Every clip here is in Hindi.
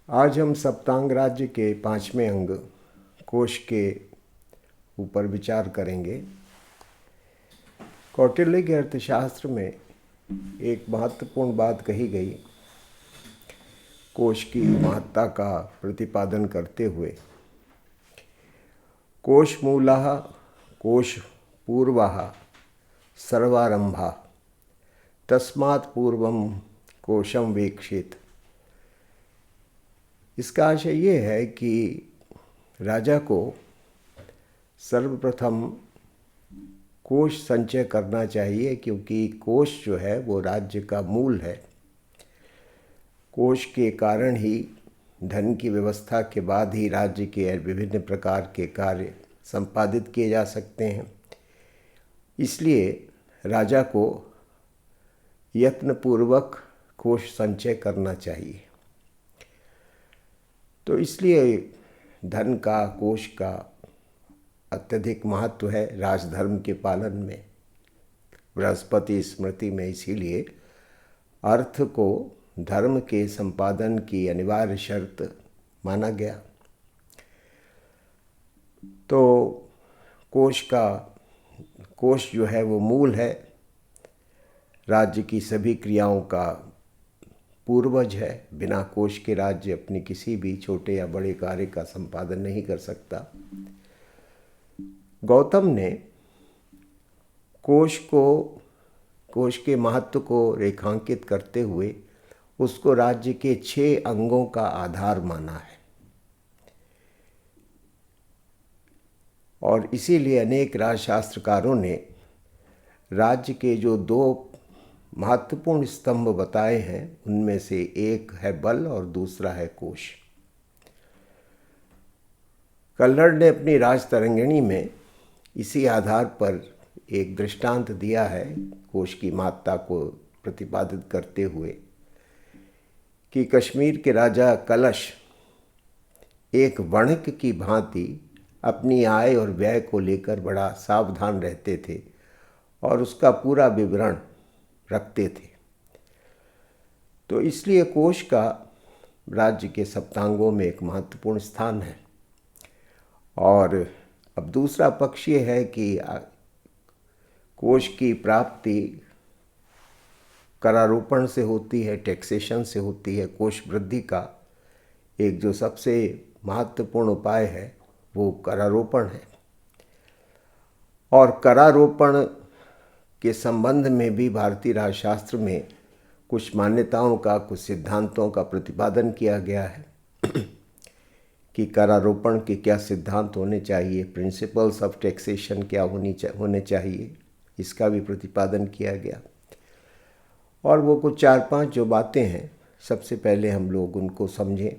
आज हम सप्तांग राज्य के 5वें अंग कोश के ऊपर विचार करेंगे। कौटिल्य के अर्थशास्त्र में एक महत्वपूर्ण बात कही गई कोश की महत्ता का प्रतिपादन करते हुए। कोश मूलः कोश पूर्वः सर्वारंभः तस्मात् पूर्वं कोशम वीक्षित। इसका आशय ये है कि राजा को सर्वप्रथम कोश संचय करना चाहिए, क्योंकि कोश जो है वो राज्य का मूल है। कोश के कारण ही धन की व्यवस्था के बाद ही राज्य के विभिन्न प्रकार के कार्य संपादित किए जा सकते हैं। इसलिए राजा को यत्नपूर्वक कोश संचय करना चाहिए। तो इसलिए धन का, कोश का अत्यधिक महत्व है राजधर्म के पालन में, बृहस्पति स्मृति में। इसीलिए अर्थ को धर्म के संपादन की अनिवार्य शर्त माना गया। तो कोश जो है वो मूल है, राज्य की सभी क्रियाओं का पूर्वज है। बिना कोश के राज्य अपनी किसी भी छोटे या बड़े कार्य का संपादन नहीं कर सकता। गौतम ने कोश के महत्व को रेखांकित करते हुए उसको राज्य के 6 अंगों का आधार माना है, और इसीलिए अनेक राजशास्त्रकारों ने राज्य के जो 2 महत्वपूर्ण स्तंभ बताए हैं, उनमें से एक है बल और दूसरा है कोश। कल्हड़ ने अपनी राजतरंगिणी में इसी आधार पर एक दृष्टांत दिया है कोश की महत्ता को प्रतिपादित करते हुए कि कश्मीर के राजा कलश एक वणिक की भांति अपनी आय और व्यय को लेकर बड़ा सावधान रहते थे और उसका पूरा विवरण रखते थे। तो इसलिए कोश का राज्य के सप्तांगों में एक महत्वपूर्ण स्थान है। और अब दूसरा पक्ष ये है कि कोश की प्राप्ति करारोपण से होती है, टैक्सेशन से होती है। कोश वृद्धि का एक जो सबसे महत्वपूर्ण उपाय है वो करारोपण है। और करारोपण के संबंध में भी भारतीय राजशास्त्र में कुछ मान्यताओं का, कुछ सिद्धांतों का प्रतिपादन किया गया है कि करारोपण के क्या सिद्धांत होने चाहिए, प्रिंसिपल्स ऑफ टैक्सेशन क्या होने चाहिए, इसका भी प्रतिपादन किया गया। और वो कुछ 4-5 जो बातें हैं, सबसे पहले हम लोग उनको समझें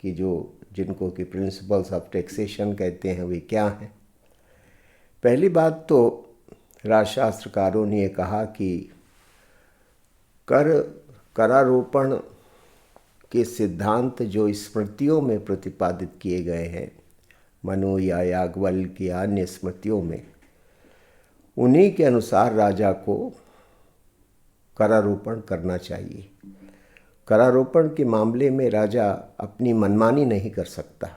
कि जिनको कि प्रिंसिपल्स ऑफ टैक्सेशन कहते हैं वे क्या हैं। पहली बात तो राजशास्त्रकारों ने कहा कि करारोपण के सिद्धांत जो स्मृतियों में प्रतिपादित किए गए हैं, मनु या याज्ञवल्क्य या अन्य स्मृतियों में, उन्हीं के अनुसार राजा को करारोपण करना चाहिए। करारोपण के मामले में राजा अपनी मनमानी नहीं कर सकता।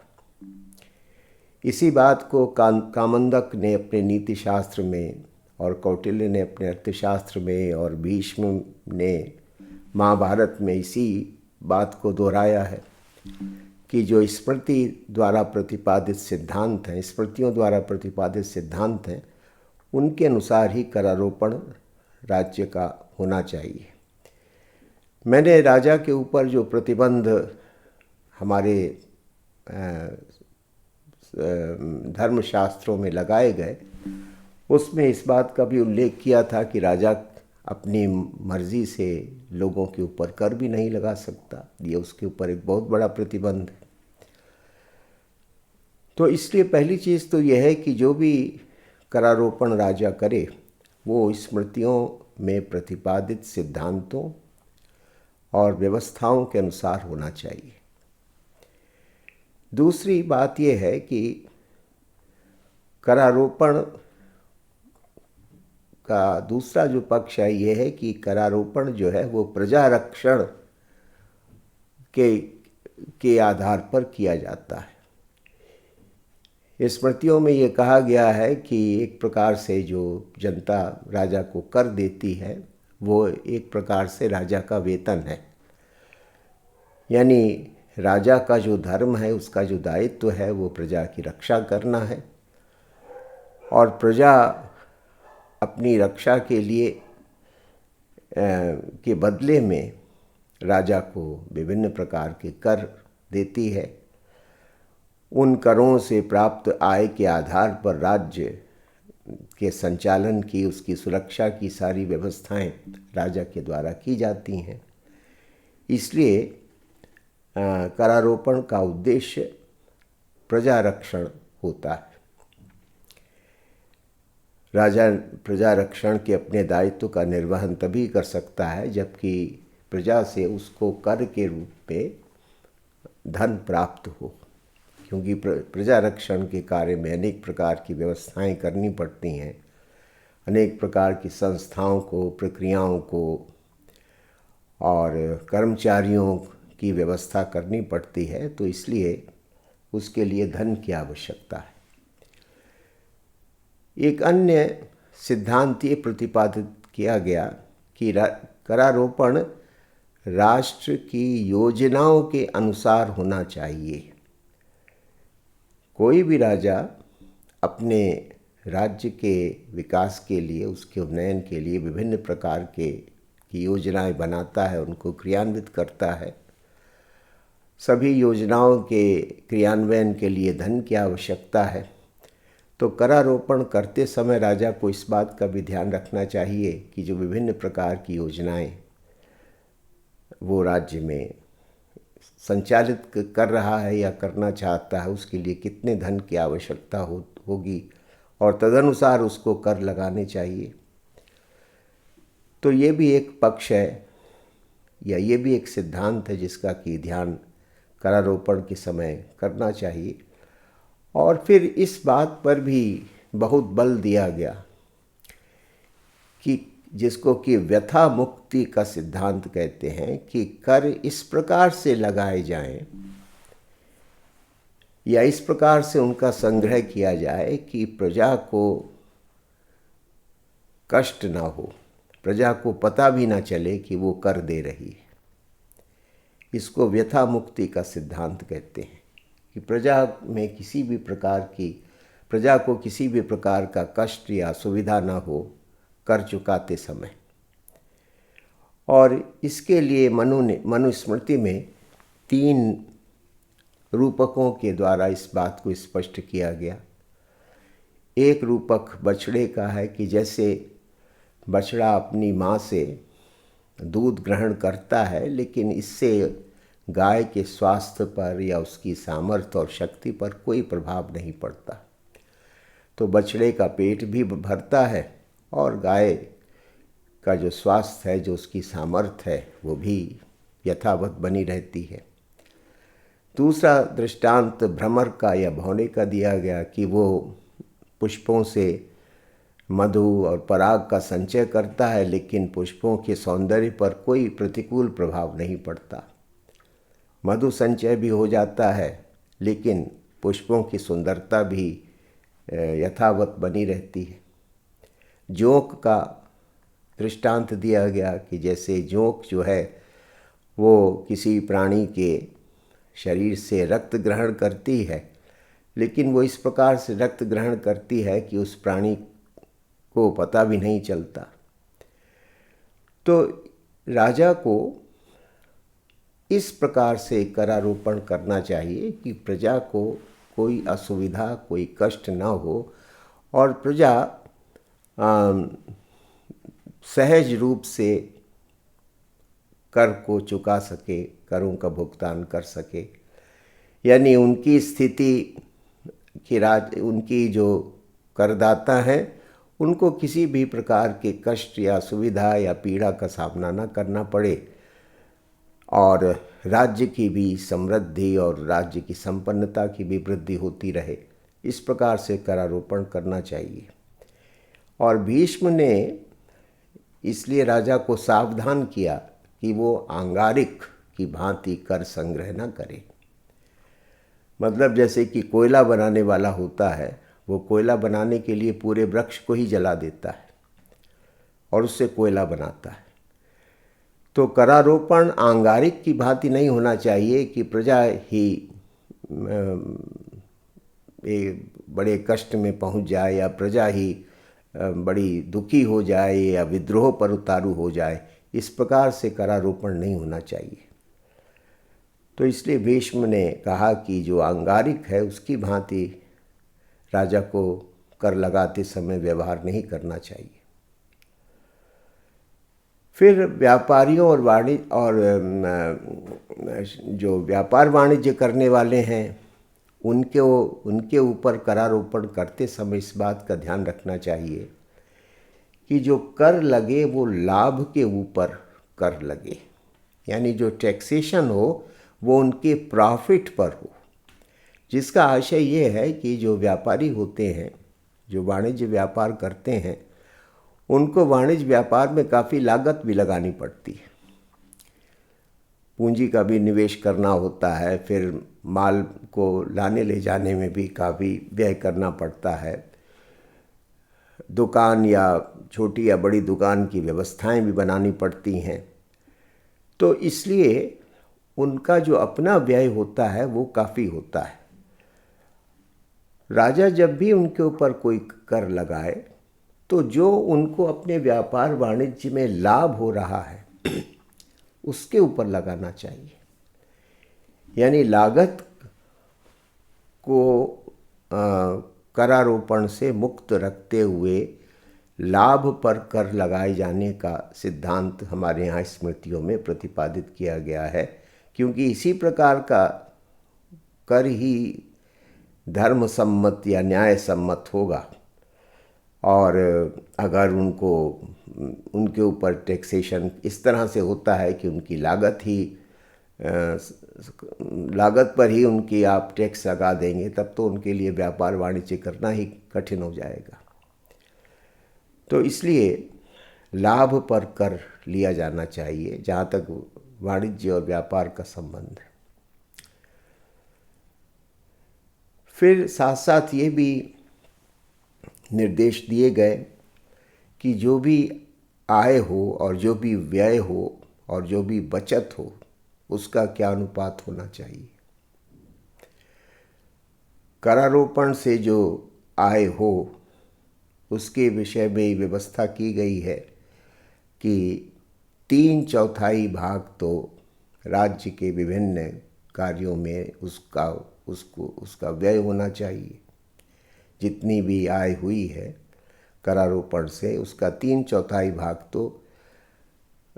इसी बात को कामंदक ने अपने नीति शास्त्र में, और कौटिल्य ने अपने अर्थशास्त्र में, और भीष्म ने महाभारत में इसी बात को दोहराया है कि जो स्मृति द्वारा प्रतिपादित सिद्धांत हैं, स्मृतियों द्वारा प्रतिपादित सिद्धांत हैं, उनके अनुसार ही करारोपण राज्य का होना चाहिए। मैंने राजा के ऊपर जो प्रतिबंध हमारे धर्मशास्त्रों में लगाए गए, उसमें इस बात का भी उल्लेख किया था कि राजा अपनी मर्जी से लोगों के ऊपर कर भी नहीं लगा सकता। ये उसके ऊपर एक बहुत बड़ा प्रतिबंध है। तो इसलिए पहली चीज़ तो यह है कि जो भी करारोपण राजा करे वो स्मृतियों में प्रतिपादित सिद्धांतों और व्यवस्थाओं के अनुसार होना चाहिए। दूसरी बात यह है कि करारोपण का दूसरा जो पक्ष है ये है कि करारोपण जो है वो प्रजा रक्षण के के आधार पर किया जाता है। स्मृतियों में ये कहा गया है कि एक प्रकार से जो जनता राजा को कर देती है वो एक प्रकार से राजा का वेतन है। यानी राजा का जो धर्म है, उसका जो दायित्व है, वो प्रजा की रक्षा करना है, और प्रजा अपनी रक्षा के लिए के बदले में राजा को विभिन्न प्रकार के कर देती है। उन करों से प्राप्त आय के आधार पर राज्य के संचालन की, उसकी सुरक्षा की सारी व्यवस्थाएं राजा के द्वारा की जाती हैं। इसलिए करारोपण का उद्देश्य प्रजा रक्षण होता है। राजा प्रजा रक्षण के अपने दायित्व का निर्वहन तभी कर सकता है जबकि प्रजा से उसको कर के रूप में धन प्राप्त हो, क्योंकि प्रजा रक्षण के कार्य में अनेक प्रकार की व्यवस्थाएं करनी पड़ती हैं, अनेक प्रकार की संस्थाओं को, प्रक्रियाओं को और कर्मचारियों की व्यवस्था करनी पड़ती है, तो इसलिए उसके लिए धन की आवश्यकता है। एक अन्य सिद्धांत ये प्रतिपादित किया गया कि करारोपण राष्ट्र की योजनाओं के अनुसार होना चाहिए। कोई भी राजा अपने राज्य के विकास के लिए, उसके उन्नयन के लिए विभिन्न प्रकार की योजनाएं बनाता है, उनको क्रियान्वित करता है। सभी योजनाओं के क्रियान्वयन के लिए धन की आवश्यकता है। तो करारोपण करते समय राजा को इस बात का भी ध्यान रखना चाहिए कि जो विभिन्न प्रकार की योजनाएं वो राज्य में संचालित कर रहा है या करना चाहता है, उसके लिए कितने धन की आवश्यकता होगी और तदनुसार उसको कर लगाने चाहिए। तो ये भी एक पक्ष है या ये भी एक सिद्धांत है जिसका कि ध्यान करारोपण के समय करना चाहिए। और फिर इस बात पर भी बहुत बल दिया गया कि जिसको कि व्यथा मुक्ति का सिद्धांत कहते हैं, कि कर इस प्रकार से लगाए जाएं या इस प्रकार से उनका संग्रह किया जाए कि प्रजा को कष्ट ना हो, प्रजा को पता भी ना चले कि वो कर दे रही है। इसको व्यथा मुक्ति का सिद्धांत कहते हैं कि प्रजा को किसी भी प्रकार का कष्ट या सुविधा ना हो कर चुकाते समय। और इसके लिए मनुस्मृति में 3 रूपकों के द्वारा इस बात को स्पष्ट किया गया। एक रूपक बछड़े का है कि जैसे बछड़ा अपनी माँ से दूध ग्रहण करता है, लेकिन इससे गाय के स्वास्थ्य पर या उसकी सामर्थ्य और शक्ति पर कोई प्रभाव नहीं पड़ता। तो बछड़े का पेट भी भरता है और गाय का जो स्वास्थ्य है, जो उसकी सामर्थ्य है, वो भी यथावत बनी रहती है। दूसरा दृष्टांत भ्रमर का या भौने का दिया गया कि वो पुष्पों से मधु और पराग का संचय करता है, लेकिन पुष्पों के सौंदर्य पर कोई प्रतिकूल प्रभाव नहीं पड़ता। मधु संचय भी हो जाता है, लेकिन पुष्पों की सुंदरता भी यथावत बनी रहती है। जोंक का दृष्टांत दिया गया कि जैसे जोंक जो है वो किसी प्राणी के शरीर से रक्त ग्रहण करती है, लेकिन वो इस प्रकार से रक्त ग्रहण करती है कि उस प्राणी को पता भी नहीं चलता। तो राजा को इस प्रकार से करारोपण करना चाहिए कि प्रजा को कोई असुविधा, कोई कष्ट ना हो और प्रजा सहज रूप से कर को चुका सके, करों का भुगतान कर सके। यानी उनकी स्थिति कि उनकी जो करदाता हैं उनको किसी भी प्रकार के कष्ट या सुविधा या पीड़ा का सामना न करना पड़े और राज्य की भी समृद्धि और राज्य की संपन्नता की भी वृद्धि होती रहे। इस प्रकार से करारोपण करना चाहिए। और भीष्म ने इसलिए राजा को सावधान किया कि वो आंगारिक की भांति कर संग्रह न करे। मतलब जैसे कि कोयला बनाने वाला होता है, वो कोयला बनाने के लिए पूरे वृक्ष को ही जला देता है और उससे कोयला बनाता है। तो करारोपण आंगारिक की भांति नहीं होना चाहिए कि प्रजा ही बड़े कष्ट में पहुंच जाए या प्रजा ही बड़ी दुखी हो जाए या विद्रोह पर उतारू हो जाए। इस प्रकार से करारोपण नहीं होना चाहिए। तो इसलिए भीष्म ने कहा कि जो आंगारिक है उसकी भांति राजा को कर लगाते समय व्यवहार नहीं करना चाहिए। फिर व्यापारियों और वाणिज्य और जो व्यापार वाणिज्य करने वाले हैं उनके ऊपर करारोपण करते समय इस बात का ध्यान रखना चाहिए कि जो कर लगे वो लाभ के ऊपर कर लगे, यानी जो टैक्सेशन हो वो उनके प्रॉफिट पर हो। जिसका आशय ये है कि जो व्यापारी होते हैं, जो वाणिज्य व्यापार करते हैं, उनको वाणिज्य व्यापार में काफ़ी लागत भी लगानी पड़ती है। पूंजी का भी निवेश करना होता है, फिर माल को लाने ले जाने में भी काफ़ी व्यय करना पड़ता है। दुकान या छोटी या बड़ी दुकान की व्यवस्थाएं भी बनानी पड़ती हैं। तो इसलिए उनका जो अपना व्यय होता है वो काफ़ी होता है। राजा जब भी उनके ऊपर कोई कर लगाए तो जो उनको अपने व्यापार वाणिज्य में लाभ हो रहा है उसके ऊपर लगाना चाहिए। यानी लागत को करारोपण से मुक्त रखते हुए लाभ पर कर लगाए जाने का सिद्धांत हमारे यहाँ स्मृतियों में प्रतिपादित किया गया है, क्योंकि इसी प्रकार का कर ही धर्म सम्मत या न्याय सम्मत होगा। और अगर उनके ऊपर टैक्सेशन इस तरह से होता है कि उनकी लागत पर ही उनकी आप टैक्स लगा देंगे, तब तो उनके लिए व्यापार वाणिज्य करना ही कठिन हो जाएगा। तो इसलिए लाभ पर कर लिया जाना चाहिए जहाँ तक वाणिज्य और व्यापार का संबंध है। फिर साथ साथ ये भी निर्देश दिए गए कि जो भी आय हो और जो भी व्यय हो और जो भी बचत हो उसका क्या अनुपात होना चाहिए। करारोपण से जो आय हो उसके विषय में व्यवस्था की गई है कि 3/4 भाग तो राज्य के विभिन्न कार्यों में उसका व्यय होना चाहिए। जितनी भी आय हुई है करारोपण से उसका 3/4 भाग तो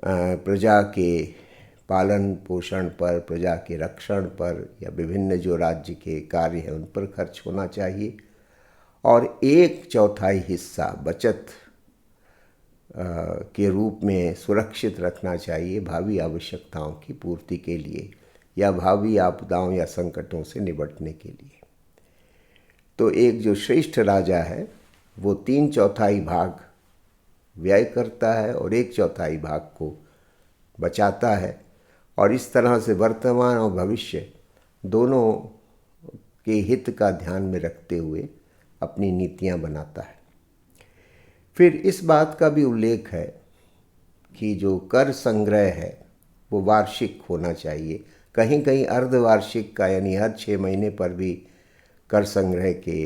प्रजा के पालन पोषण पर, प्रजा के रक्षण पर या विभिन्न जो राज्य के कार्य हैं उन पर खर्च होना चाहिए, और 1/4 हिस्सा बचत के रूप में सुरक्षित रखना चाहिए भावी आवश्यकताओं की पूर्ति के लिए या भावी आपदाओं या संकटों से निपटने के लिए। तो एक जो श्रेष्ठ राजा है वो 3/4 भाग व्यय करता है और 1/4 भाग को बचाता है, और इस तरह से वर्तमान और भविष्य दोनों के हित का ध्यान में रखते हुए अपनी नीतियां बनाता है। फिर इस बात का भी उल्लेख है कि जो कर संग्रह है वो वार्षिक होना चाहिए। कहीं कहीं अर्धवार्षिक का यानी हर 6 महीने पर भी कर संग्रह के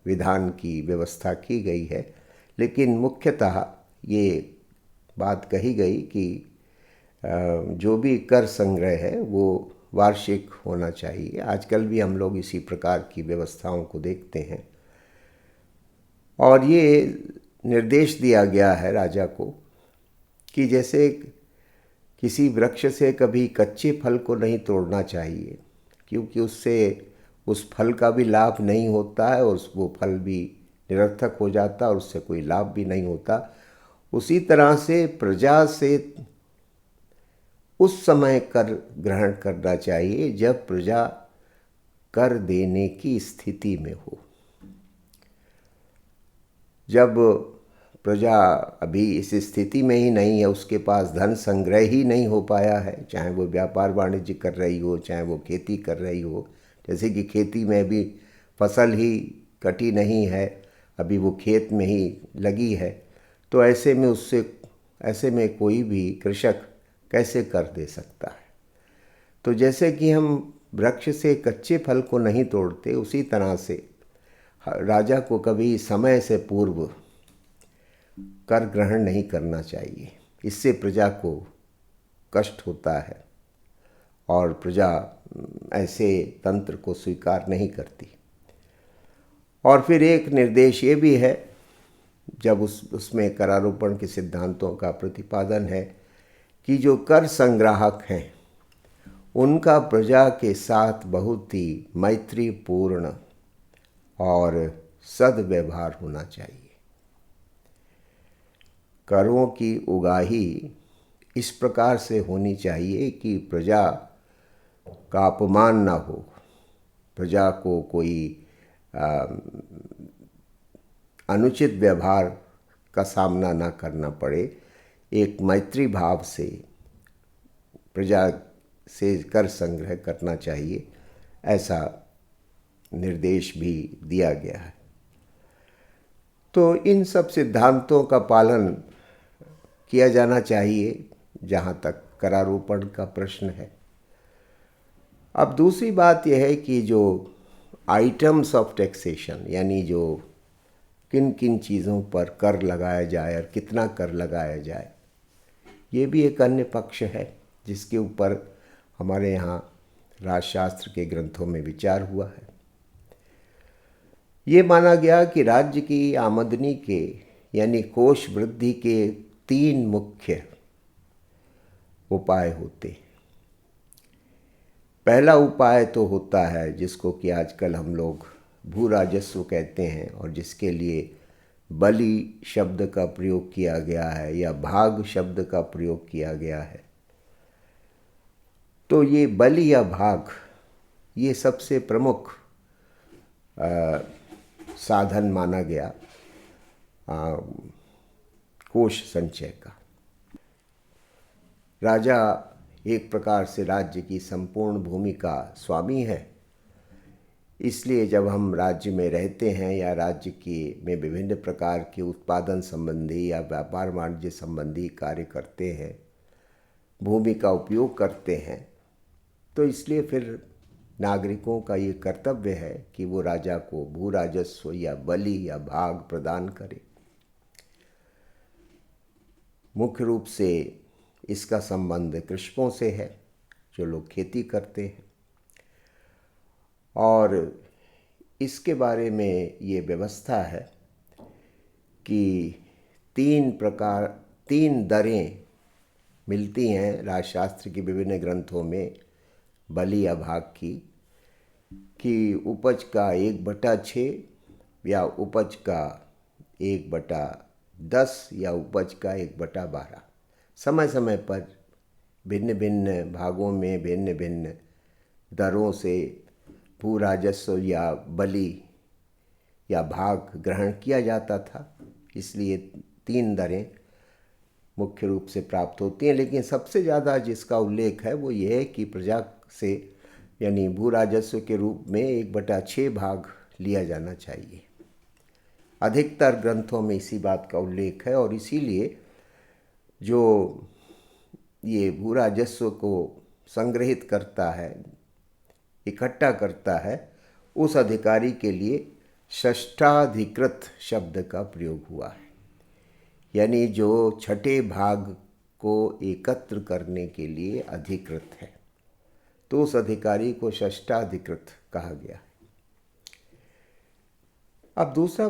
विधान की व्यवस्था की गई है, लेकिन मुख्यतः ये बात कही गई कि जो भी कर संग्रह है वो वार्षिक होना चाहिए। आजकल भी हम लोग इसी प्रकार की व्यवस्थाओं को देखते हैं, और ये निर्देश दिया गया है राजा को कि जैसे किसी वृक्ष से कभी कच्चे फल को नहीं तोड़ना चाहिए, क्योंकि उससे उस फल का भी लाभ नहीं होता है और वो फल भी निरर्थक हो जाता है और उससे कोई लाभ भी नहीं होता। उसी तरह से प्रजा से उस समय कर ग्रहण करना चाहिए जब प्रजा कर देने की स्थिति में हो। जब प्रजा अभी इस स्थिति में ही नहीं है, उसके पास धन संग्रह ही नहीं हो पाया है, चाहे वो व्यापार वाणिज्य कर रही हो, चाहे वो खेती कर रही हो। जैसे कि खेती में भी फसल ही कटी नहीं है, अभी वो खेत में ही लगी है। तो ऐसे में कोई भी कृषक कैसे कर दे सकता है। तो जैसे कि हम वृक्ष से कच्चे फल को नहीं तोड़ते, उसी तरह से राजा को कभी समय से पूर्व कर ग्रहण नहीं करना चाहिए। इससे प्रजा को कष्ट होता है और प्रजा ऐसे तंत्र को स्वीकार नहीं करती। और फिर एक निर्देश ये भी है, जब उसमें करारोपण के सिद्धांतों का प्रतिपादन है, कि जो कर संग्राहक हैं उनका प्रजा के साथ बहुत ही मैत्रीपूर्ण और सद्व्यवहार होना चाहिए। करों की उगाही इस प्रकार से होनी चाहिए कि प्रजा का अपमान ना हो, प्रजा को कोई अनुचित व्यवहार का सामना ना करना पड़े। एक मैत्री भाव से प्रजा से कर संग्रह करना चाहिए, ऐसा निर्देश भी दिया गया है। तो इन सब सिद्धांतों का पालन किया जाना चाहिए जहाँ तक करारोपण का प्रश्न है। अब दूसरी बात यह है कि जो आइटम्स ऑफ टैक्सेशन, यानी जो किन किन चीज़ों पर कर लगाया जाए और कितना कर लगाया जाए, ये भी एक अन्य पक्ष है जिसके ऊपर हमारे यहाँ राजशास्त्र के ग्रंथों में विचार हुआ है। ये माना गया कि राज्य की आमदनी के यानी कोष वृद्धि के 3 मुख्य उपाय होते हैं। पहला उपाय तो होता है जिसको कि आजकल हम लोग भू राजस्व कहते हैं, और जिसके लिए बलि शब्द का प्रयोग किया गया है या भाग शब्द का प्रयोग किया गया है। तो ये बलि या भाग, ये सबसे प्रमुख साधन माना गया कोष संचय का। राजा एक प्रकार से राज्य की संपूर्ण भूमि का स्वामी है, इसलिए जब हम राज्य में रहते हैं या राज्य में विभिन्न प्रकार के उत्पादन संबंधी या व्यापार वाणिज्य संबंधी कार्य करते हैं, भूमि का उपयोग करते हैं, तो इसलिए फिर नागरिकों का ये कर्तव्य है कि वो राजा को भू राजस्व या बलि या भाग प्रदान करें। मुख्य रूप से इसका संबंध कृषकों से है, जो लोग खेती करते हैं। और इसके बारे में ये व्यवस्था है कि 3 दरें मिलती हैं राजशास्त्र की विभिन्न ग्रंथों में बलि या भाग की, कि उपज का 1/6 या उपज का 1/10 या उपज का 1/12। समय समय पर भिन्न भिन्न भागों में भिन्न भिन्न दरों से भू राजस्व या बलि या भाग ग्रहण किया जाता था। इसलिए 3 दरें मुख्य रूप से प्राप्त होती हैं, लेकिन सबसे ज़्यादा जिसका उल्लेख है वो ये है कि प्रजा से यानी भू राजस्व के रूप में 1/6 भाग लिया जाना चाहिए। अधिकतर ग्रंथों में इसी बात का उल्लेख है, और इसीलिए जो ये भू राजस्व को संग्रहित करता है, इकट्ठा करता है, उस अधिकारी के लिए षष्ठाधिकृत शब्द का प्रयोग हुआ है। यानी जो छठे भाग को एकत्र करने के लिए अधिकृत है, तो उस अधिकारी को षष्ठाधिकृत कहा गया है। अब दूसरा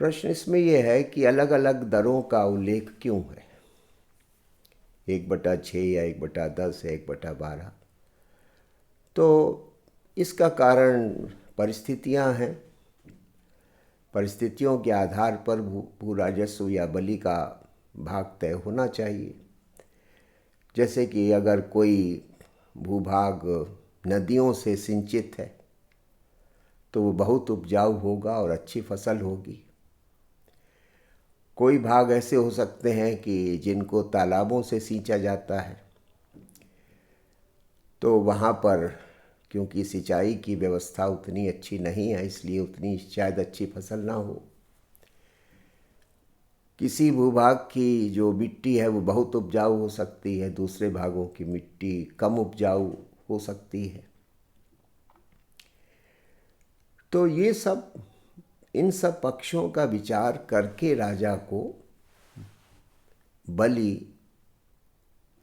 प्रश्न इसमें यह है कि अलग अलग दरों का उल्लेख क्यों है, 1/6 या 1/10 या 1/12। तो इसका कारण परिस्थितियां हैं। परिस्थितियों के आधार पर भू राजस्व या बलि का भाग तय होना चाहिए। जैसे कि अगर कोई भूभाग नदियों से सिंचित है तो वो बहुत उपजाऊ होगा और अच्छी फसल होगी। कोई भाग ऐसे हो सकते हैं कि जिनको तालाबों से सींचा जाता है, तो वहाँ पर क्योंकि सिंचाई की व्यवस्था उतनी अच्छी नहीं है, इसलिए उतनी शायद अच्छी फसल ना हो। किसी भूभाग की जो मिट्टी है वो बहुत उपजाऊ हो सकती है, दूसरे भागों की मिट्टी कम उपजाऊ हो सकती है। तो ये सब, इन सब पक्षों का विचार करके राजा को बलि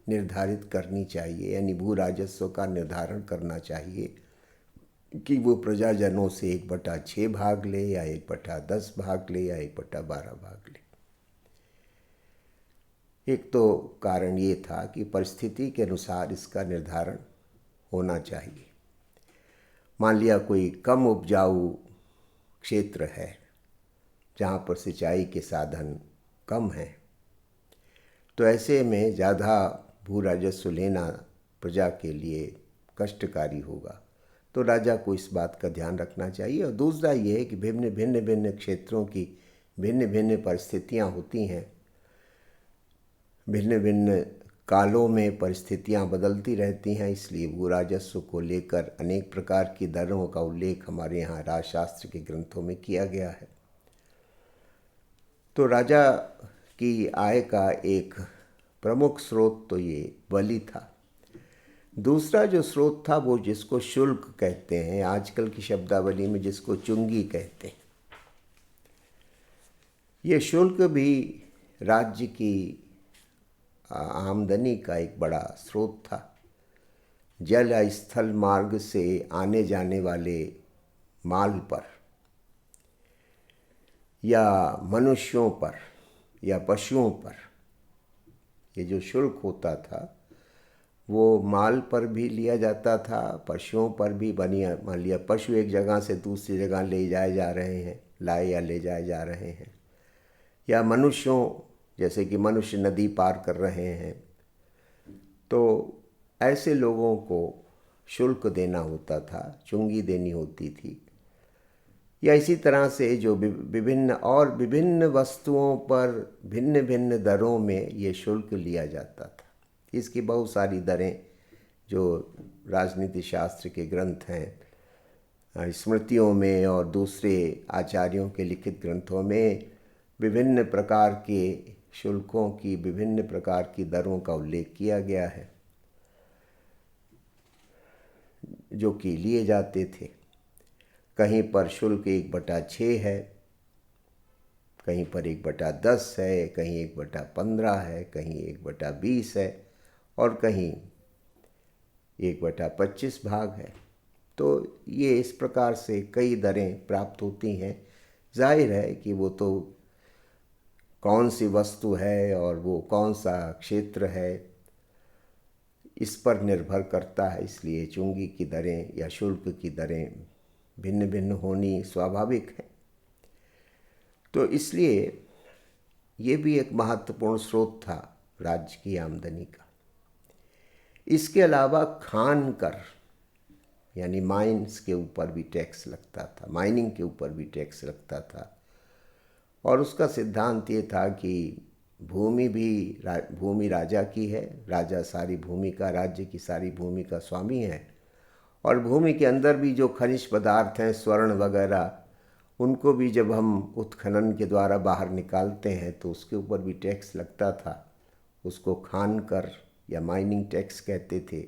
निर्धारित करनी चाहिए, यानी भू राजस्व का निर्धारण करना चाहिए कि वो प्रजाजनों से 1/6 भाग ले या 1/10 भाग ले या 1/12 भाग ले। एक तो कारण ये था कि परिस्थिति के अनुसार इसका निर्धारण होना चाहिए। मान लिया कोई कम उपजाऊ क्षेत्र है जहाँ पर सिंचाई के साधन कम हैं, तो ऐसे में ज़्यादा भू राजस्व लेना प्रजा के लिए कष्टकारी होगा। तो राजा को इस बात का ध्यान रखना चाहिए। और दूसरा ये है कि भिन्न भिन्न भिन्न क्षेत्रों की भिन्न भिन्न परिस्थितियाँ होती हैं, भिन्न भिन्न कालों में परिस्थितियाँ बदलती रहती हैं, इसलिए भू राजस्व को लेकर अनेक प्रकार की दरों का उल्लेख हमारे यहाँ राजशास्त्र के ग्रंथों में किया गया है। तो राजा की आय का एक प्रमुख स्रोत तो ये बलि था। दूसरा जो स्रोत था वो जिसको शुल्क कहते हैं, आजकल की शब्दावली में जिसको चुंगी कहते हैं। ये शुल्क भी राज्य की आमदनी का एक बड़ा स्रोत था। जल या स्थल मार्ग से आने जाने वाले माल पर या मनुष्यों पर या पशुओं पर ये जो शुल्क होता था वो माल पर भी लिया जाता था, पशुओं पर भी। मान लिया पशु एक जगह से दूसरी जगह ले जाए जा रहे हैं, लाए या ले जाए जा रहे हैं, या मनुष्यों, जैसे कि मनुष्य नदी पार कर रहे हैं, तो ऐसे लोगों को शुल्क देना होता था, चुंगी देनी होती थी। या इसी तरह से जो विभिन्न वस्तुओं पर भिन्न भिन्न दरों में ये शुल्क लिया जाता था। इसकी बहुत सारी दरें जो राजनीति शास्त्र के ग्रंथ हैं, स्मृतियों में और दूसरे आचार्यों के लिखित ग्रंथों में विभिन्न प्रकार के शुल्कों की, विभिन्न प्रकार की दरों का उल्लेख किया गया है जो कि लिए जाते थे। कहीं पर शुल्क 1/6 है, कहीं पर 1/10 है, कहीं 1/15 है, कहीं 1/20 है और कहीं 1/25 भाग है। तो ये इस प्रकार से कई दरें प्राप्त होती हैं। जाहिर है कि वो तो कौन सी वस्तु है और वो कौन सा क्षेत्र है इस पर निर्भर करता है, इसलिए चुंगी की दरें या शुल्क की दरें भिन्न भिन्न होनी स्वाभाविक है। तो इसलिए ये भी एक महत्वपूर्ण स्रोत था राज्य की आमदनी का। इसके अलावा खान कर यानी माइंस के ऊपर भी टैक्स लगता था, माइनिंग के ऊपर भी टैक्स लगता था। और उसका सिद्धांत ये था कि भूमि राजा की है, राजा सारी भूमि का, राज्य की सारी भूमि का स्वामी है। और भूमि के अंदर भी जो खनिज पदार्थ हैं, स्वर्ण वगैरह, उनको भी जब हम उत्खनन के द्वारा बाहर निकालते हैं तो उसके ऊपर भी टैक्स लगता था। उसको खान कर या माइनिंग टैक्स कहते थे।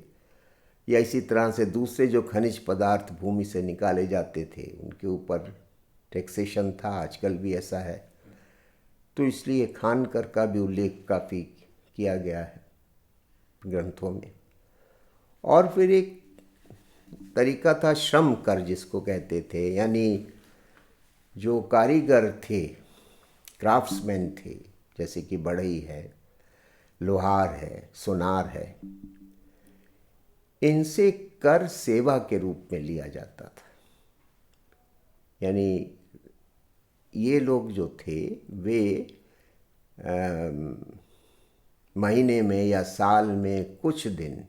या इसी तरह से दूसरे जो खनिज पदार्थ भूमि से निकाले जाते थे उनके ऊपर टैक्सेशन था, आजकल भी ऐसा है। तो इसलिए खान कर का भी उल्लेख काफ़ी किया गया है ग्रंथों में। और फिर एक तरीका था श्रम कर जिसको कहते थे, यानी जो कारीगर थे, क्राफ्ट्समैन थे, जैसे कि बढ़ई है, लोहार है, सुनार है, इनसे कर सेवा के रूप में लिया जाता था। यानी ये लोग जो थे वे महीने में या साल में कुछ दिन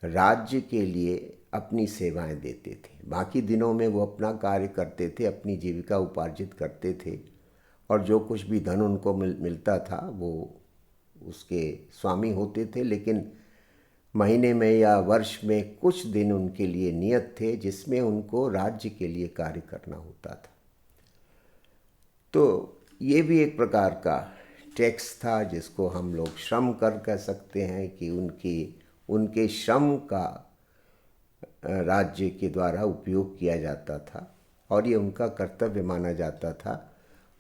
राज्य के लिए अपनी सेवाएं देते थे। बाकी दिनों में वो अपना कार्य करते थे, अपनी जीविका उपार्जित करते थे और जो कुछ भी धन उनको मिलता था वो उसके स्वामी होते थे, लेकिन महीने में या वर्ष में कुछ दिन उनके लिए नियत थे जिसमें उनको राज्य के लिए कार्य करना होता था। तो ये भी एक प्रकार का टैक्स था जिसको हम लोग श्रम कर कह सकते हैं, कि उनके श्रम का राज्य के द्वारा उपयोग किया जाता था और ये उनका कर्तव्य माना जाता था।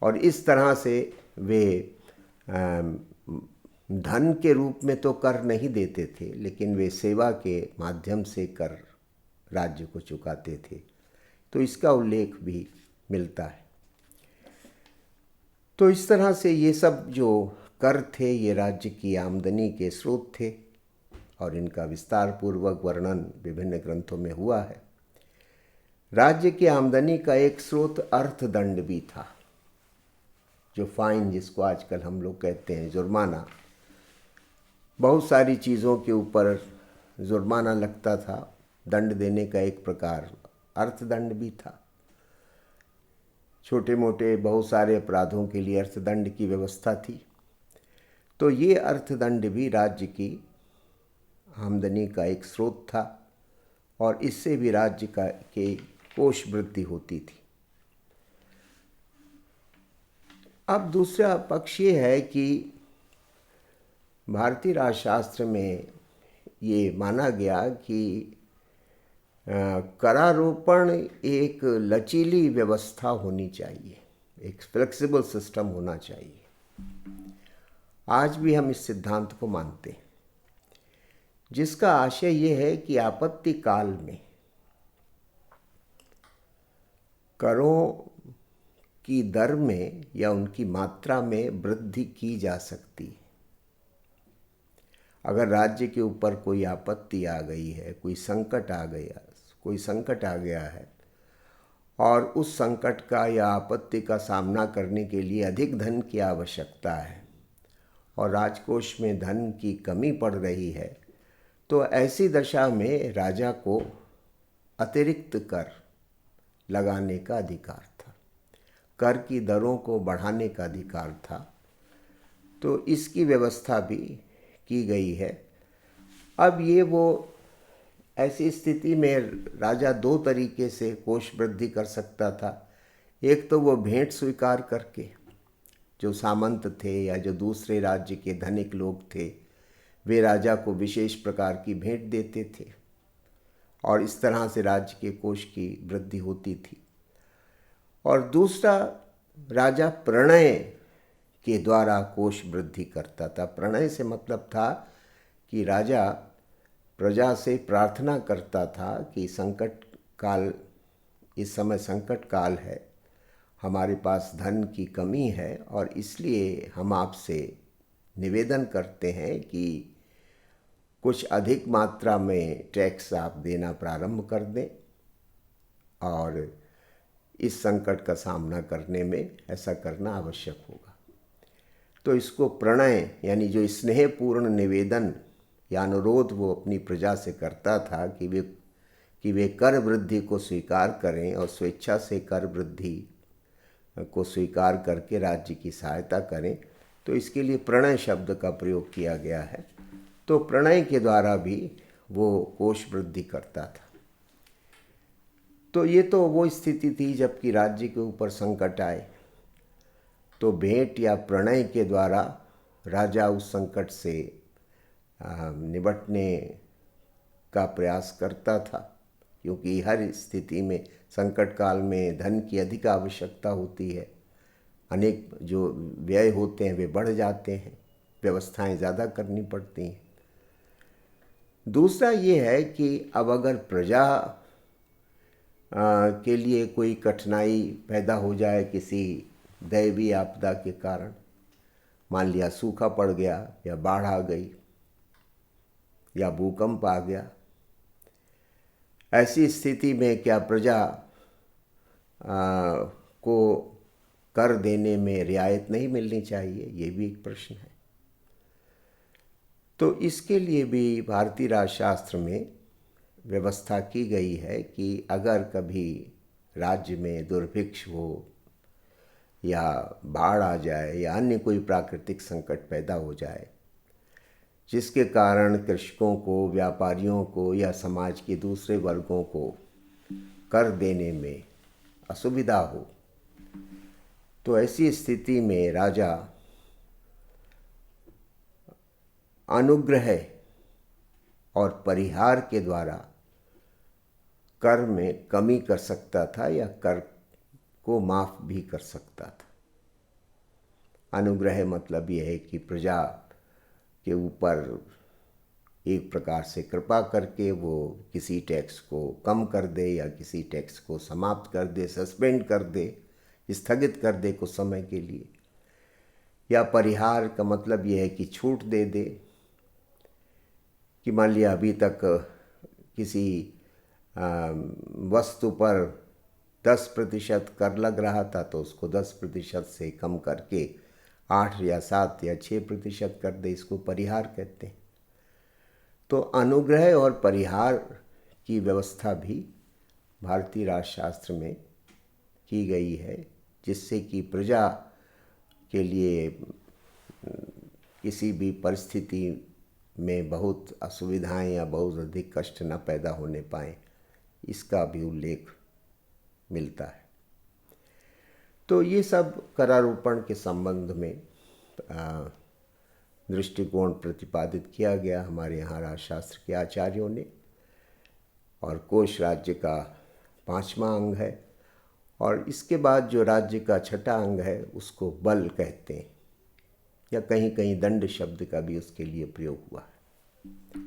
और इस तरह से वे धन के रूप में तो कर नहीं देते थे, लेकिन वे सेवा के माध्यम से कर राज्य को चुकाते थे। तो इसका उल्लेख भी मिलता है। तो इस तरह से ये सब जो कर थे ये राज्य की आमदनी के स्रोत थे और इनका विस्तार पूर्वक वर्णन विभिन्न ग्रंथों में हुआ है। राज्य की आमदनी का एक स्रोत अर्थदंड भी था, जो फाइन जिसको आजकल हम लोग कहते हैं, जुर्माना। बहुत सारी चीज़ों के ऊपर जुर्माना लगता था, दंड देने का एक प्रकार अर्थदंड भी था। छोटे मोटे बहुत सारे अपराधों के लिए अर्थदंड की व्यवस्था थी। तो ये अर्थदंड भी राज्य की आमदनी का एक स्रोत था और इससे भी राज्य के कोष वृद्धि होती थी। अब दूसरा पक्ष ये है कि भारतीय राजशास्त्र में ये माना गया कि करारोपण एक लचीली व्यवस्था होनी चाहिए, एक फ्लेक्सिबल सिस्टम होना चाहिए। आज भी हम इस सिद्धांत को मानते हैं, जिसका आशय ये है कि आपत्ति काल में करों की दर में या उनकी मात्रा में वृद्धि की जा सकती है। अगर राज्य के ऊपर कोई आपत्ति आ गई है, कोई संकट आ गया है और उस संकट का या आपत्ति का सामना करने के लिए अधिक धन की आवश्यकता है और राजकोष में धन की कमी पड़ रही है, तो ऐसी दशा में राजा को अतिरिक्त कर लगाने का अधिकार था, कर की दरों को बढ़ाने का अधिकार था। तो इसकी व्यवस्था भी की गई है। अब ये वो ऐसी स्थिति में राजा दो तरीके से कोष वृद्धि कर सकता था। एक तो वो भेंट स्वीकार करके, जो सामंत थे या जो दूसरे राज्य के धनिक लोग थे वे राजा को विशेष प्रकार की भेंट देते थे और इस तरह से राज्य के कोष की वृद्धि होती थी। और दूसरा, राजा प्रणय के द्वारा कोष वृद्धि करता था। प्रणय से मतलब था कि राजा प्रजा से प्रार्थना करता था कि संकट काल, इस समय संकट काल है, हमारे पास धन की कमी है और इसलिए हम आपसे निवेदन करते हैं कि कुछ अधिक मात्रा में टैक्स आप देना प्रारंभ कर दें और इस संकट का सामना करने में ऐसा करना आवश्यक होगा। तो इसको प्रणय यानी जो स्नेहपूर्ण निवेदन या अनुरोध वो अपनी प्रजा से करता था कि वे कर वृद्धि को स्वीकार करें और स्वेच्छा से कर वृद्धि को स्वीकार करके राज्य की सहायता करें, तो इसके लिए प्रणय शब्द का प्रयोग किया गया है। तो प्रणय के द्वारा भी वो कोष वृद्धि करता था। तो ये तो वो स्थिति थी जबकि राज्य के ऊपर संकट आए तो भेंट या प्रणय के द्वारा राजा उस संकट से निपटने का प्रयास करता था, क्योंकि हर स्थिति में संकट काल में धन की अधिक आवश्यकता होती है, अनेक जो व्यय होते हैं वे बढ़ जाते हैं, व्यवस्थाएं ज़्यादा करनी पड़ती हैं। दूसरा ये है कि अब अगर प्रजा के लिए कोई कठिनाई पैदा हो जाए किसी दैवीय आपदा के कारण, मान लिया सूखा पड़ गया या बाढ़ आ गई या भूकंप आ गया, ऐसी स्थिति में क्या प्रजा को कर देने में रियायत नहीं मिलनी चाहिए? ये भी एक प्रश्न है। तो इसके लिए भी भारतीय राजशास्त्र में व्यवस्था की गई है कि अगर कभी राज्य में दुर्भिक्ष हो या बाढ़ आ जाए या अन्य कोई प्राकृतिक संकट पैदा हो जाए जिसके कारण कृषकों को, व्यापारियों को या समाज के दूसरे वर्गों को कर देने में असुविधा हो, तो ऐसी स्थिति में राजा अनुग्रह और परिहार के द्वारा कर में कमी कर सकता था या कर को माफ भी कर सकता था। अनुग्रह मतलब यह है कि प्रजा के ऊपर एक प्रकार से कृपा करके वो किसी टैक्स को कम कर दे या किसी टैक्स को समाप्त कर दे, सस्पेंड कर दे, स्थगित कर दे कुछ समय के लिए। या परिहार का मतलब यह है कि छूट दे दे, कि मान लिया अभी तक किसी वस्तु पर 10% कर लग रहा था तो उसको 10% से कम करके 8 या 7 या 6% कर दे, इसको परिहार कहते हैं। तो अनुग्रह और परिहार की व्यवस्था भी भारतीय राजशास्त्र में की गई है, जिससे कि प्रजा के लिए किसी भी परिस्थिति में बहुत असुविधाएं या बहुत अधिक कष्ट न पैदा होने पाएँ, इसका भी उल्लेख मिलता है। तो ये सब करारोपण के संबंध में दृष्टिकोण प्रतिपादित किया गया हमारे यहाँ राजशास्त्र के आचार्यों ने। और कोश राज्य का 5वां अंग है, और इसके बाद जो राज्य का 6ठा अंग है उसको बल कहते हैं, या कहीं कहीं दंड शब्द का भी उसके लिए प्रयोग हुआ है।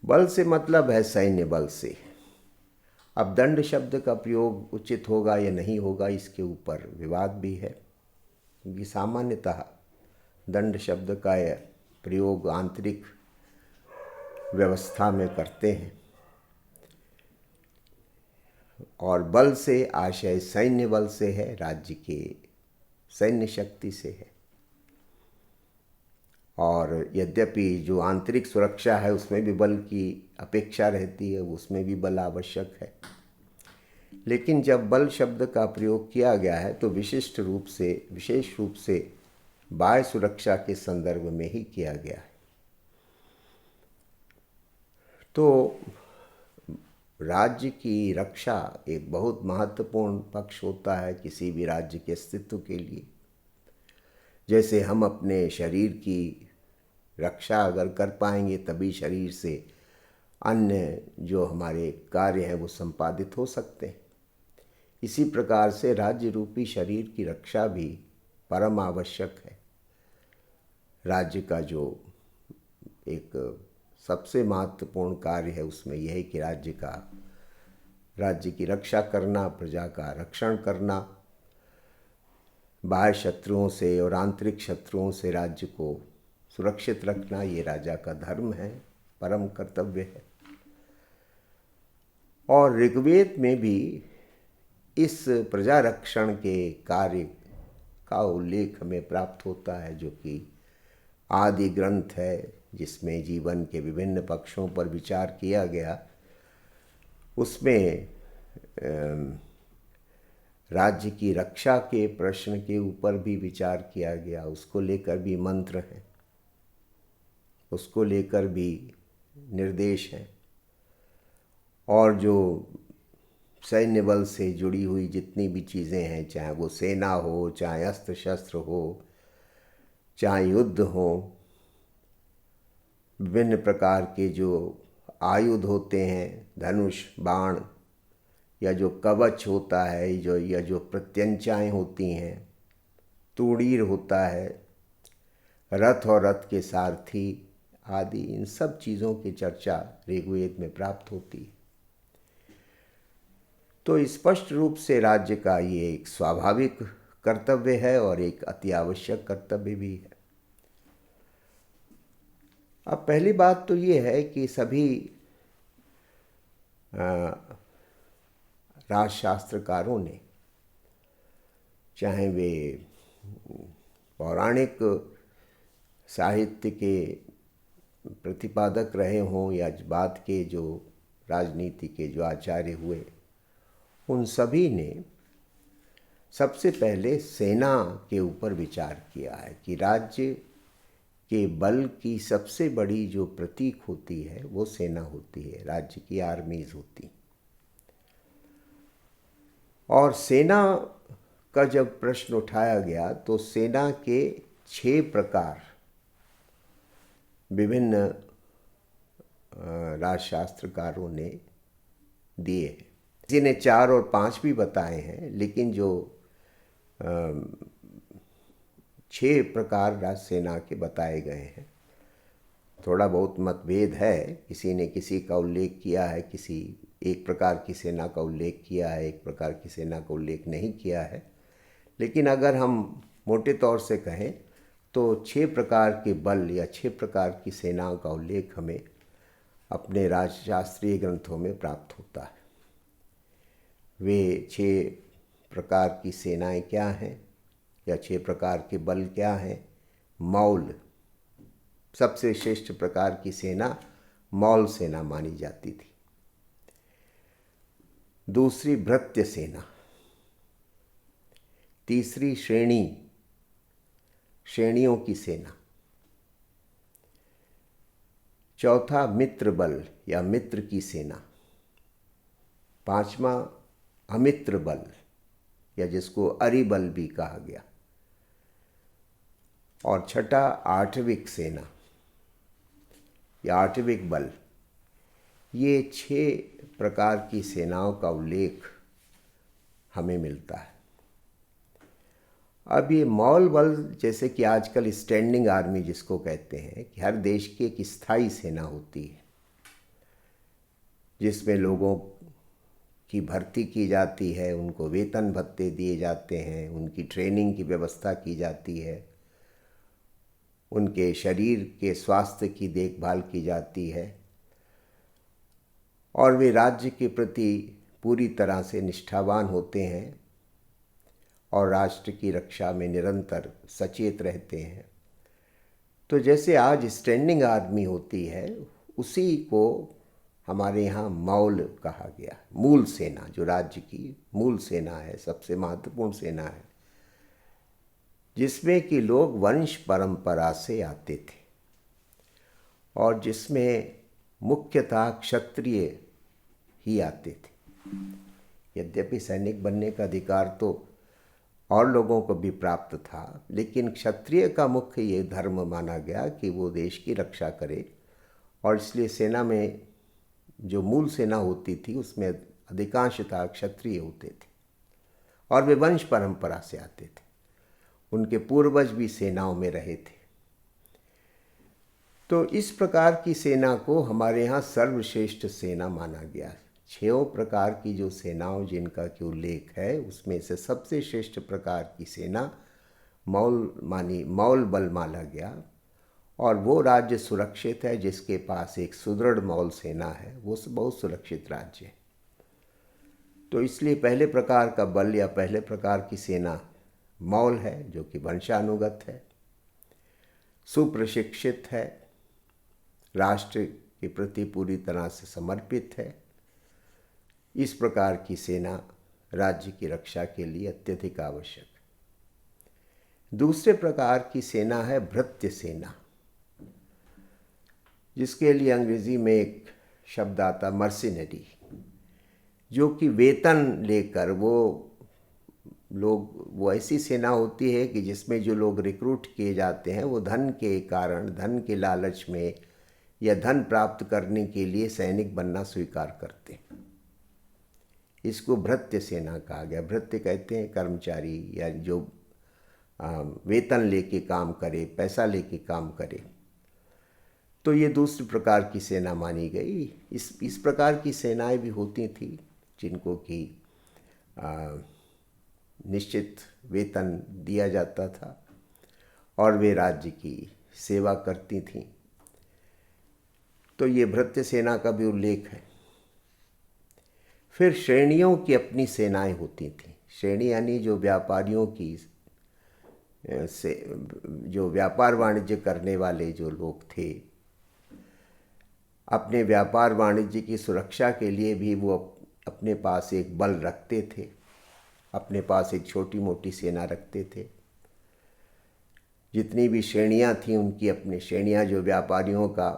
बल से मतलब है सैन्य बल से। अब दंड शब्द का प्रयोग उचित होगा या नहीं होगा, इसके ऊपर विवाद भी है, क्योंकि सामान्यतः दंड शब्द का प्रयोग आंतरिक व्यवस्था में करते हैं, और बल से आशय सैन्य बल से है, राज्य के सैन्य शक्ति से है। और यद्यपि जो आंतरिक सुरक्षा है उसमें भी बल की अपेक्षा रहती है, उसमें भी बल आवश्यक है, लेकिन जब बल शब्द का प्रयोग किया गया है तो विशेष रूप से बाह्य सुरक्षा के संदर्भ में ही किया गया है। तो राज्य की रक्षा एक बहुत महत्वपूर्ण पक्ष होता है किसी भी राज्य के अस्तित्व के लिए। जैसे हम अपने शरीर की रक्षा अगर कर पाएंगे तभी शरीर से अन्य जो हमारे कार्य हैं वो संपादित हो सकते हैं। इसी प्रकार से राज्य रूपी शरीर की रक्षा भी परम आवश्यक है। राज्य का जो एक सबसे महत्वपूर्ण कार्य है उसमें यह है कि राज्य की रक्षा करना, प्रजा का रक्षण करना, बाह्य शत्रुओं से और आंतरिक शत्रुओं से राज्य को सुरक्षित रखना, ये राजा का धर्म है, परम कर्तव्य है। और ऋग्वेद में भी इस प्रजा रक्षण के कार्य का उल्लेख हमें प्राप्त होता है, जो कि आदि ग्रंथ है, जिसमें जीवन के विभिन्न पक्षों पर विचार किया गया। उसमें राज्य की रक्षा के प्रश्न के ऊपर भी विचार किया गया, उसको लेकर भी मंत्र हैं, उसको लेकर भी निर्देश हैं। और जो सैन्य बल से जुड़ी हुई जितनी भी चीज़ें हैं, चाहे वो सेना हो, चाहे अस्त्र शस्त्र हो, चाहे युद्ध हो, विभिन्न प्रकार के जो आयुध होते हैं, धनुष, बाण, या जो कवच होता है, या जो प्रत्यंचाएँ होती हैं, तूणीर होता है, रथ और रथ के सारथी आदि, इन सब चीज़ों की चर्चा ऋग्वेद में प्राप्त होती है। तो स्पष्ट रूप से राज्य का ये एक स्वाभाविक कर्तव्य है और एक अति आवश्यक कर्तव्य भी है। अब पहली बात तो ये है कि सभी राजशास्त्रकारों ने, चाहे वे पौराणिक साहित्य के प्रतिपादक रहे हों या बाद के जो राजनीति के जो आचार्य हुए, उन सभी ने सबसे पहले सेना के ऊपर विचार किया है कि राज्य के बल की सबसे बड़ी जो प्रतीक होती है वो सेना होती है, राज्य की आर्मीज होती। और सेना का जब प्रश्न उठाया गया तो सेना के 6 प्रकार विभिन्न राजशास्त्रकारों ने दिए हैं। किसी ने 4 और 5 भी बताए हैं, लेकिन जो 6 प्रकार राज सेना के बताए गए हैं। थोड़ा बहुत मतभेद है, किसी ने किसी का उल्लेख किया है, किसी एक प्रकार की सेना का उल्लेख किया है, एक प्रकार की सेना का उल्लेख नहीं किया है। लेकिन अगर हम मोटे तौर से कहें तो 6 प्रकार के बल या 6 प्रकार की सेनाओं का उल्लेख हमें अपने राजशास्त्रीय ग्रंथों में प्राप्त होता है। वे 6 प्रकार की सेनाएं क्या हैं या 6 प्रकार के बल क्या हैं? मौल, सबसे श्रेष्ठ प्रकार की सेना मौल सेना मानी जाती थी। दूसरी भृत्य सेना, तीसरी श्रेणियों की सेना, चौथा मित्र बल या मित्र की सेना, पांचवा अमित्र बल या जिसको अरिबल भी कहा गया, और छठा आठविक सेना या आठविक बल। ये 6 प्रकार की सेनाओं का उल्लेख हमें मिलता है। अब ये मौल बल, जैसे कि आजकल स्टैंडिंग आर्मी जिसको कहते हैं, कि हर देश की एक स्थायी सेना होती है जिसमें लोगों की भर्ती की जाती है, उनको वेतन भत्ते दिए जाते हैं, उनकी ट्रेनिंग की व्यवस्था की जाती है, उनके शरीर के स्वास्थ्य की देखभाल की जाती है और वे राज्य के प्रति पूरी तरह से निष्ठावान होते हैं और राष्ट्र की रक्षा में निरंतर सचेत रहते हैं। तो जैसे आज स्टैंडिंग आर्मी होती है, उसी को हमारे यहाँ मौल कहा गया। मूल सेना, जो राज्य की मूल सेना है, सबसे महत्वपूर्ण सेना है, जिसमें कि लोग वंश परंपरा से आते थे और जिसमें मुख्यतः क्षत्रिय ही आते थे। यद्यपि सैनिक बनने का अधिकार तो और लोगों को भी प्राप्त था, लेकिन क्षत्रिय का मुख्य ये धर्म माना गया कि वो देश की रक्षा करे, और इसलिए सेना में जो मूल सेना होती थी उसमें अधिकांशतः क्षत्रिय होते थे और वे वंश परंपरा से आते थे। उनके पूर्वज भी सेनाओं में रहे थे। तो इस प्रकार की सेना को हमारे यहाँ सर्वश्रेष्ठ सेना माना गया। 6 प्रकार की जो सेनाओं जिनका कि उल्लेख है, उसमें से सबसे श्रेष्ठ प्रकार की सेना मौल बल माना गया, और वो राज्य सुरक्षित है जिसके पास एक सुदृढ़ मौल सेना है, वो बहुत सुरक्षित राज्य है। तो इसलिए पहले प्रकार का बल या पहले प्रकार की सेना मौल है, जो कि वंशानुगत है, सुप्रशिक्षित है, राष्ट्र के प्रति पूरी तरह से समर्पित है। इस प्रकार की सेना राज्य की रक्षा के लिए अत्यधिक आवश्यक है। दूसरे प्रकार की सेना है भृत्य सेना, जिसके लिए अंग्रेजी में एक शब्द आता मर्सिनरी, जो कि वेतन लेकर वो ऐसी सेना होती है कि जिसमें जो लोग रिक्रूट किए जाते हैं वो धन के कारण, धन के लालच में या धन प्राप्त करने के लिए सैनिक बनना स्वीकार करते हैं। इसको भृत्य सेना कहा गया। भृत्य कहते हैं कर्मचारी या जो वेतन लेके काम करे, पैसा लेके काम करे। तो ये दूसरी प्रकार की सेना मानी गई। इस प्रकार की सेनाएं भी होती थी जिनको कि निश्चित वेतन दिया जाता था और वे राज्य की सेवा करती थीं। तो ये भृत्य सेना का भी उल्लेख है। फिर श्रेणियों की अपनी सेनाएं होती थीं। श्रेणी यानी जो व्यापारियों की जो व्यापार वाणिज्य करने वाले जो लोग थे, अपने व्यापार वाणिज्य की सुरक्षा के लिए भी वो अपने पास एक बल रखते थे। अपने पास एक छोटी मोटी सेना रखते थे। जितनी भी श्रेणियाँ थीं उनकी अपनी श्रेणियाँ, जो व्यापारियों का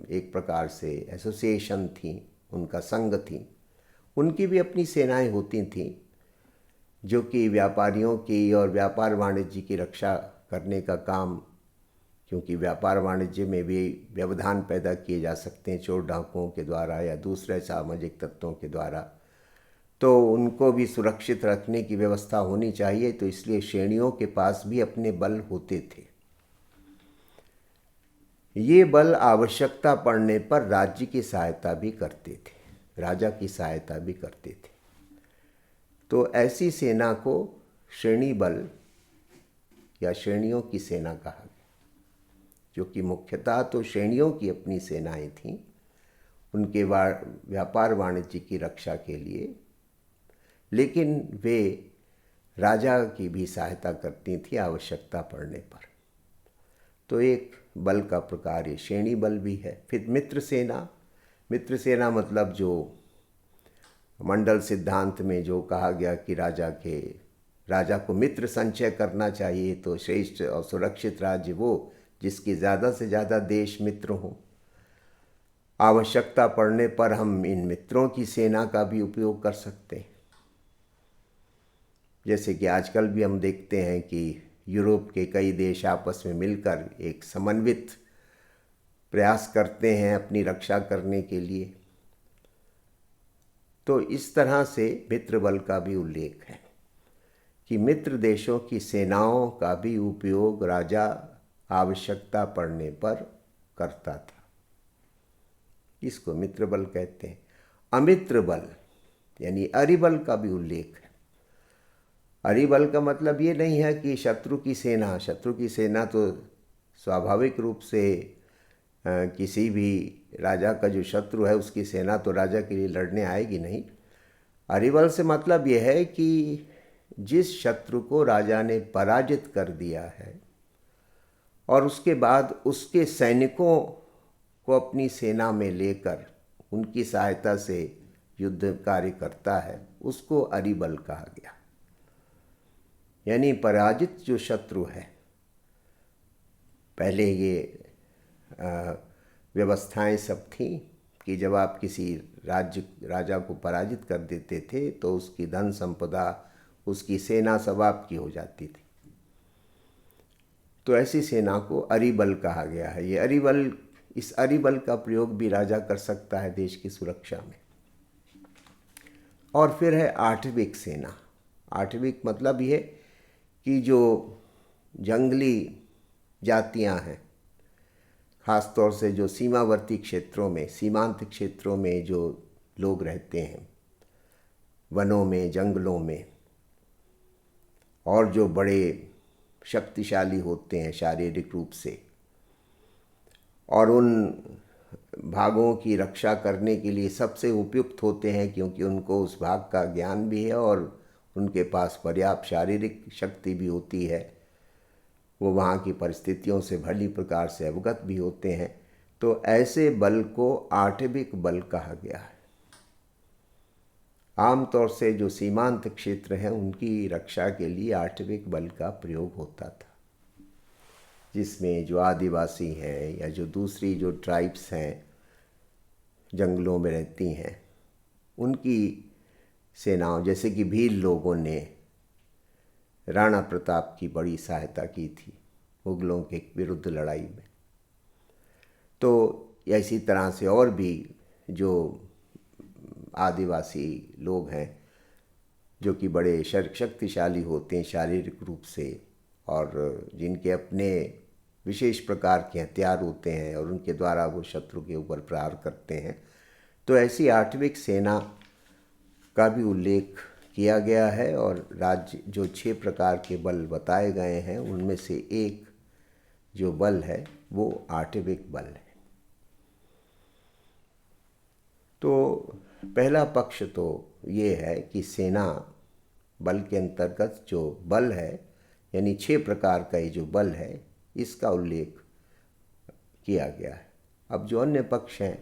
एक प्रकार से एसोसिएशन थी, उनका संघ थी, उनकी भी अपनी सेनाएं होती थीं जो कि व्यापारियों की और व्यापार वाणिज्य की रक्षा करने का काम, क्योंकि व्यापार वाणिज्य में भी व्यवधान पैदा किए जा सकते हैं चोर डाकुओं के द्वारा या दूसरे सामाजिक तत्वों के द्वारा, तो उनको भी सुरक्षित रखने की व्यवस्था होनी चाहिए। तो इसलिए श्रेणियों के पास भी अपने बल होते थे। ये बल आवश्यकता पड़ने पर राज्य की सहायता भी करते थे, राजा की सहायता भी करते थे। तो ऐसी सेना को श्रेणी बल या श्रेणियों की सेना कहा गया, जो कि मुख्यतः तो श्रेणियों की अपनी सेनाएं थीं, उनके व्यापार वाणिज्य की रक्षा के लिए, लेकिन वे राजा की भी सहायता करती थी आवश्यकता पड़ने पर। तो एक बल का प्रकार ये श्रेणी बल भी है। फिर मित्र सेना। मित्र सेना मतलब जो मंडल सिद्धांत में जो कहा गया कि राजा को मित्र संचय करना चाहिए, तो श्रेष्ठ और सुरक्षित राज्य वो जिसके ज़्यादा से ज़्यादा देश मित्र हों। आवश्यकता पड़ने पर हम इन मित्रों की सेना का भी उपयोग कर सकते हैं। जैसे कि आजकल भी हम देखते हैं कि यूरोप के कई देश आपस में मिलकर एक समन्वित प्रयास करते हैं अपनी रक्षा करने के लिए। तो इस तरह से मित्र बल का भी उल्लेख है कि मित्र देशों की सेनाओं का भी उपयोग राजा आवश्यकता पड़ने पर करता था। इसको मित्र बल कहते हैं। अमित्र बल यानी अरिबल का भी उल्लेख है। अरिबल का मतलब ये नहीं है कि शत्रु की सेना तो स्वाभाविक रूप से किसी भी राजा का जो शत्रु है उसकी सेना तो राजा के लिए लड़ने आएगी नहीं। अरिबल से मतलब यह है कि जिस शत्रु को राजा ने पराजित कर दिया है और उसके बाद उसके सैनिकों को अपनी सेना में लेकर उनकी सहायता से युद्ध कार्य करता है, उसको अरिबल कहा गया। यानी पराजित जो शत्रु है, पहले ये व्यवस्थाएं सब थीं कि जब आप किसी राजा को पराजित कर देते थे तो उसकी धन संपदा, उसकी सेना सब आपकी हो जाती थी। तो ऐसी सेना को अरिबल कहा गया है। ये अरिबल, इस अरिबल का प्रयोग भी राजा कर सकता है देश की सुरक्षा में। और फिर है आठविक सेना। आठविक मतलब ये कि जो जंगली जातियां हैं, ख़ास तौर से जो सीमावर्ती क्षेत्रों में, सीमांत क्षेत्रों में जो लोग रहते हैं, वनों में, जंगलों में, और जो बड़े शक्तिशाली होते हैं शारीरिक रूप से, और उन भागों की रक्षा करने के लिए सबसे उपयुक्त होते हैं क्योंकि उनको उस भाग का ज्ञान भी है और उनके पास पर्याप्त शारीरिक शक्ति भी होती है, वो वहाँ की परिस्थितियों से भली प्रकार से अवगत भी होते हैं। तो ऐसे बल को आठविक बल कहा गया है। आमतौर से जो सीमांत क्षेत्र हैं उनकी रक्षा के लिए आठविक बल का प्रयोग होता था, जिसमें जो आदिवासी हैं या जो दूसरी जो ट्राइब्स हैं जंगलों में रहती हैं, उनकी सेनाओं, जैसे कि भील लोगों ने राणा प्रताप की बड़ी सहायता की थी मुगलों के विरुद्ध लड़ाई में। तो इसी तरह से और भी जो आदिवासी लोग हैं जो कि बड़े शक्तिशाली होते हैं शारीरिक रूप से और जिनके अपने विशेष प्रकार के हथियार होते हैं और उनके द्वारा वो शत्रु के ऊपर प्रहार करते हैं, तो ऐसी आठविक सेना का भी उल्लेख किया गया है। और राज्य जो 6 प्रकार के बल बताए गए हैं उनमें से एक जो बल है वो आठविक बल है। तो पहला पक्ष तो ये है कि सेना बल के अंतर्गत जो बल है, यानी 6 प्रकार का ये जो बल है, इसका उल्लेख किया गया है। अब जो अन्य पक्ष हैं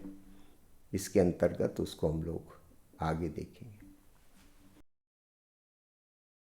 इसके अंतर्गत उसको हम लोग आगे देखेंगे।